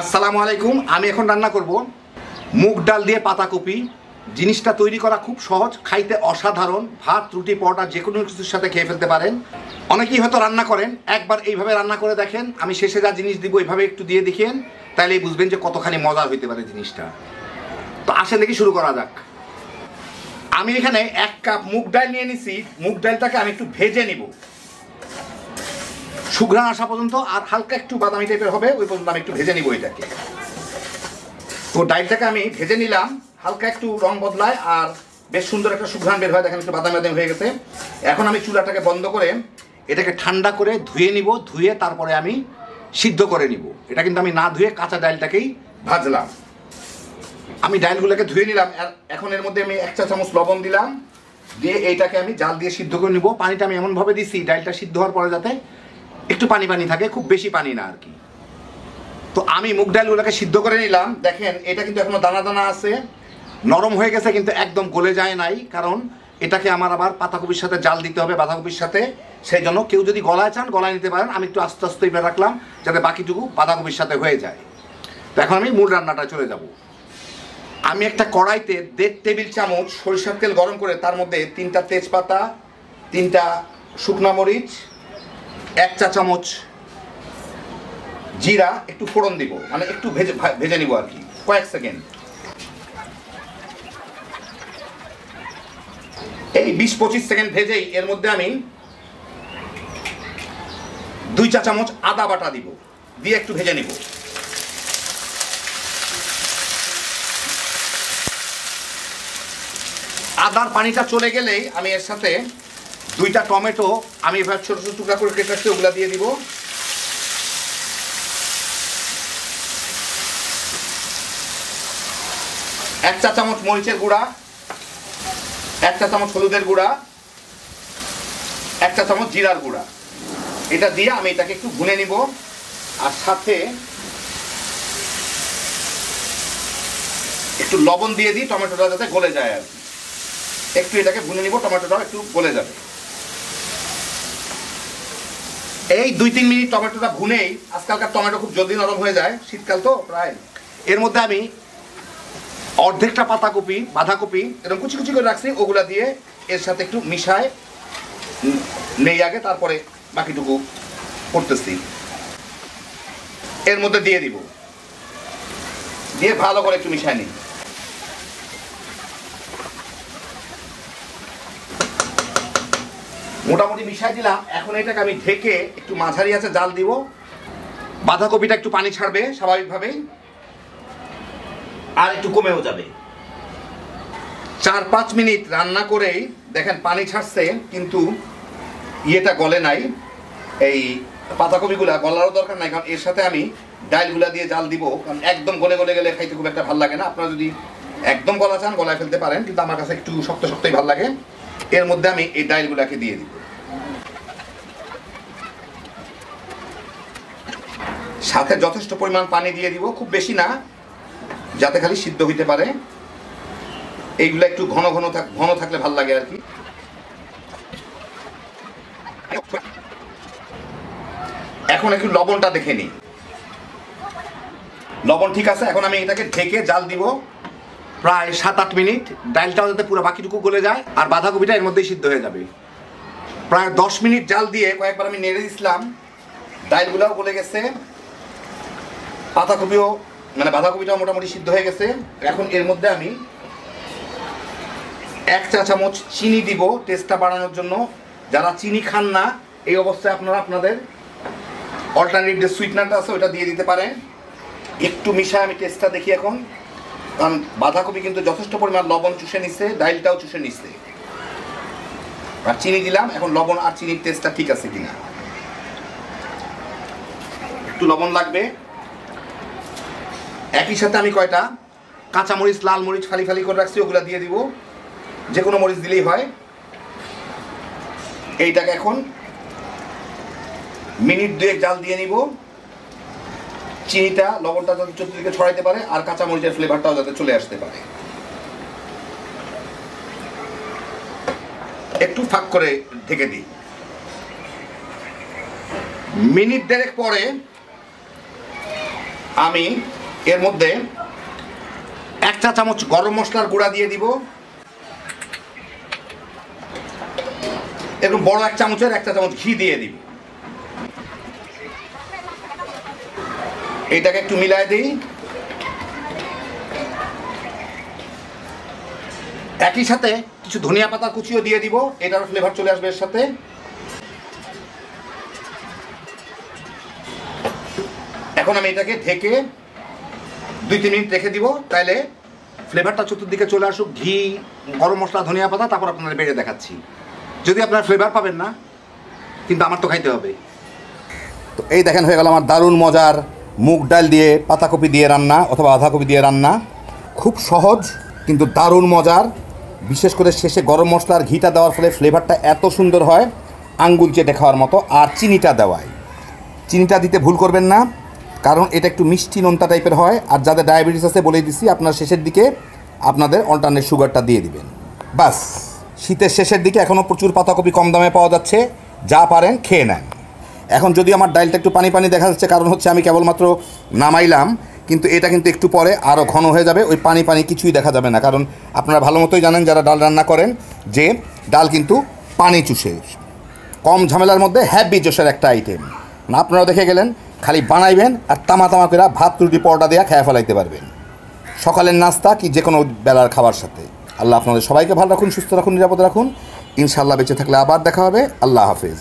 আসসালামু আলাইকুম। আমি এখন রান্না করব মুগ ডাল দিয়ে পাতাকপি। জিনিসটা তৈরি করা খুব সহজ, খাইতে অসাধারণ। ভাত, রুটি, পরোটা যে কোনো কিছুর সাথে খেয়ে ফেলতে পারেন। অনেকেই হয়তো রান্না করেন, একবার এইভাবে রান্না করে দেখেন। আমি শেষে যা জিনিস দিব এইভাবে একটু দিয়ে দেখেন, তাহলেই বুঝবেন যে কতখানি মজার হইতে পারে জিনিসটা। তো আসেন দেখি শুরু করা যাক। আমি এখানে 1 কাপ মুগ ডাল নিয়ে নিছি। মুগ ডালটাকে আমি একটু ভেজে নিব, সুঘ্রাণ আসা পর্যন্ত, আর হালকা একটু বাদামি টাইপের হবে ওই পর্যন্ত আমি একটু ভেজে নিব এটাকে। তো ডালটাকে আমি ভেজে নিলাম, হালকা একটু রং বদলায় আর বেশ সুন্দর একটা সুঘ্রাণ বের হয়। দেখেন একটু বাদামি বাদামি হয়ে গেছে। এখন আমি চুলাটাকে বন্ধ করে এটাকে ঠান্ডা করে ধুয়ে নিব। ধুয়ে তারপরে আমি সিদ্ধ করে নিব। এটা কিন্তু আমি না ধুয়ে কাঁচা ডালটাকেই ভাজলাম। আমি ডালগুলোকে ধুয়ে নিলাম। এখন এর মধ্যে আমি 1 চা চামচ লবণ দিলাম, দিয়ে এইটাকে আমি জাল দিয়ে সিদ্ধ করে নিব। পানিটা আমি এমনভাবে দিছি ডালটা সিদ্ধ হওয়ার পরে যাতে একটু পানি পানি থাকে, খুব বেশি পানি না আর কি। তো আমি মুগ ডালগুলোকে সিদ্ধ করে নিলাম। দেখেন এটা কিন্তু এখনো দানা দানা আছে, নরম হয়ে গেছে কিন্তু একদম গলে যায় নাই, কারণ এটাকে আমার আবার পাতাকপির সাথে জাল দিতে হবে, বাঁধাকপির সাথে। সেই জন্য কেউ যদি গলায় চান গলায় নিতে পারেন। আমি একটু আস্তে আস্তে এবার রাখলাম যাতে বাকিটুকু বাঁধাকপির সাথে হয়ে যায়। তো এখন আমি মূল রান্নাটা চলে যাব। আমি একটা কড়াইতে 1.5 টেবিল চামচ সরিষার তেল গরম করে তার মধ্যে 3টা তেজপাতা, 3টা শুকনা মরিচ, 1 চা চামচ জিরা একটু ফোড়ন দিব, মানে একটু ভেজে নিব আর কি, কয়েক সেকেন্ড। এই 20-25 সেকেন্ড ভেজেই এর মধ্যে আমি 2 চা চামচ আদা বাটা দিব, দিয়ে একটু ভেজে নিব। আদার পানিটা চলে গেলেই আমি এর সাথে 2টা টমেটো আমি এবার ছোট ছোট টুকরা করে কেটে রাখছি, ওগুলা দিয়ে দিব। এক চা চামচ মরিচের গুঁড়া, 1 চা চামচ হলুদের গুঁড়া, 1 চা চামচ জিরার গুঁড়া। এটা দিয়ে আমি এটাকে একটু ভুনে নিব। আর সাথে একটু লবণ দিয়ে দিই, টমেটোটা যাতে গলে যায় আর কি। একটু এটাকে ভুনে নিব, টমেটোটাও একটু গলে যাবে। এই 2-3 মিনিট টমেটোটা ভুনেই, আজকালকার টমেটো খুব জলদি নরম হয়ে যায়, শীতকাল তো প্রায়। এর মধ্যে আমি অর্ধেকটা পাতাকপি, বাঁধাকপি এরকম কুচি কুচি করে রাখছি, ওগুলা দিয়ে এর সাথে একটু মিশায় নেই আগে, তারপরে বাকিটুকু করতেছি। এর মধ্যে দিয়ে দিব, দিয়ে ভালো করে একটু মিশায় নিই। মোটামুটি মিশাই দিলাম। এখন এটাকে আমি ঢেকে একটু মাঝারি আছে জাল দিব। বাঁধাকপিটা একটু পানি ছাড়বে স্বাভাবিকভাবেই, আর একটু কমেও যাবে। 4-5 মিনিট রান্না করেই দেখেন পানি ছাড়ছে, কিন্তু ইয়েটা গলে নাই। এই পাতাকপিগুলা গলারও দরকার নাই, কারণ এর সাথে আমি ডালগুলা দিয়ে জাল দিব। কারণ একদম গলে গলে গেলে খাইতে খুব একটা ভালো লাগে না। আপনারা যদি একদম গলা চান গলায় ফেলতে পারেন, কিন্তু আমার কাছে একটু শক্ত শক্তই ভালো লাগে। এর মধ্যে আমি এই ডালগুলাকে দিয়ে দিব, সাথে যথেষ্ট পরিমাণ পানি দিয়ে দিব, খুব বেশি না, যাতে খালি সিদ্ধ হইতে পারে। এইগুলা একটু ঘন ঘন থাকলে ভালো লাগে আর কি। এখন একটু লবণটা দেখে নিই, লবণ ঠিক আছে। এখন আমি এটাকে ঢেকে জাল দিব প্রায় 7-8 মিনিট। ডালটাও যাতে পুরো বাকিটুকু গলে যায়, আর বাঁধাকপিটা এর মধ্যেই সিদ্ধ হয়ে যাবে। প্রায় 10 মিনিট জাল দিয়ে কয়েকবার আমি নেড়ে দিছিলাম। ডালগুলাও গলে গেছে, পাতাকপিও মানে বাঁধাকপিটাও মোটামুটি সিদ্ধ হয়ে গেছে। এখন এর মধ্যে আমি 1 চা চামচ চিনি দিব টেস্টটা বাড়ানোর জন্য। যারা চিনি খান না, এই অবস্থায় আপনারা আপনাদের অল্টারনেটিভ যে সুইটনারটা আছে ওটা দিয়ে দিতে পারেন। একটু মিশায় আমি টেস্টটা দেখি এখন, কারণ বাঁধাকপি কিন্তু যথেষ্ট পরিমাণ লবণ চুষে নিচ্ছে, ডালটাও চুষে নিচ্ছে। আর চিনি দিলাম, এখন লবণ আর চিনির টেস্টটা ঠিক আছে কিনা। একটু লবণ লাগবে। একই সাথে আমি কয়টা কাঁচামরিচ, লাল মরিচ ফালি ফালি করে রাখছি, ওগুলা দিয়ে দিব। যে কোনো মরিচ দিলেই হয়। এইটাকে এখন মিনিট 2 জাল দিয়ে নিব। চিনিটা, লবণটা যাতে চতুর্দিকে ছড়াইতে পারে, আর কাঁচামরিচের ফ্লেভারটাও যাতে চলে আসতে পারে। একটু ফাঁক করে ঢেকে দিই। মিনিট 1.5 পরে আমি এর মধ্যে 1 চা চামচ গরম মশলার গুঁড়া দিয়ে দিব, এরকম বড় 1 চামচের 1 চা চামচ ঘি দিয়ে দিব। এইটাকে একটু মিলাই দিই। একই সাথে কিছু ধনিয়া পাতা কুচিও দিয়ে দিব, এটারও ফ্লেভার চলে আসবে এর সাথে। এখন আমি এটাকে ঢেকে 2-3 মিনিট রেখে দিব, তাইলে ফ্লেভারটা চতুর্দিকে চলে আসুক, ঘি, গরম মশলা, ধনিয়া পাতা, তারপর আপনাদের বেড়ে দেখাচ্ছি। যদি আপনারা ফ্লেভার পাবেন না, কিন্তু আমার তো খাইতে হবে। তো এই দেখেন হয়ে গেল আমার দারুণ মজার মুগ ডাল দিয়ে পাতাকপি দিয়ে রান্না অথবা বাঁধাকপি দিয়ে রান্না। খুব সহজ কিন্তু দারুণ মজার। বিশেষ করে শেষে গরম মশলার ঘিটা দেওয়ার ফলে ফ্লেভারটা এত সুন্দর হয়, আঙ্গুল চেটে খাওয়ার মতো। আর চিনিটা দেওয়ায়, চিনিটা দিতে ভুল করবেন না, কারণ এটা একটু মিষ্টি নোনতা টাইপের হয়। আর যাদের ডায়াবেটিস আছে বলে দিচ্ছি, আপনার শেষের দিকে আপনাদের অল্টারনেট সুগারটা দিয়ে দিবেন। বাস, শীতের শেষের দিকে এখনও প্রচুর পাতাকপি কম দামে পাওয়া যাচ্ছে, যা পারেন খেয়ে নেন। এখন যদি আমার ডালটা একটু পানি পানি দেখা যাচ্ছে, কারণ হচ্ছে আমি কেবলমাত্র নামাইলাম, কিন্তু এটা কিন্তু একটু পরে আরও ঘন হয়ে যাবে। ওই পানি পানি কিছুই দেখা যাবে না, কারণ আপনারা ভালো মতোই জানেন যারা ডাল রান্না করেন যে ডাল কিন্তু পানি চুষে। কম ঝামেলার মধ্যে হ্যাপি জোশের একটা আইটেম। না, আপনারা দেখে গেলেন, খালি বানাইবেন আর তামা তামা করে ভাত রুটি পরোটা দেওয়া খেয়ে ফেলাইতে পারবেন, সকালের নাস্তা কি যে কোনো বেলার খাবার সাথে। আল্লাহ আপনাদের সবাইকে ভালো রাখুন, সুস্থ রাখুন, নিরাপদে রাখুন। ইনশাআল্লাহ বেঁচে থাকলে আবার দেখা হবে। আল্লাহ হাফেজ।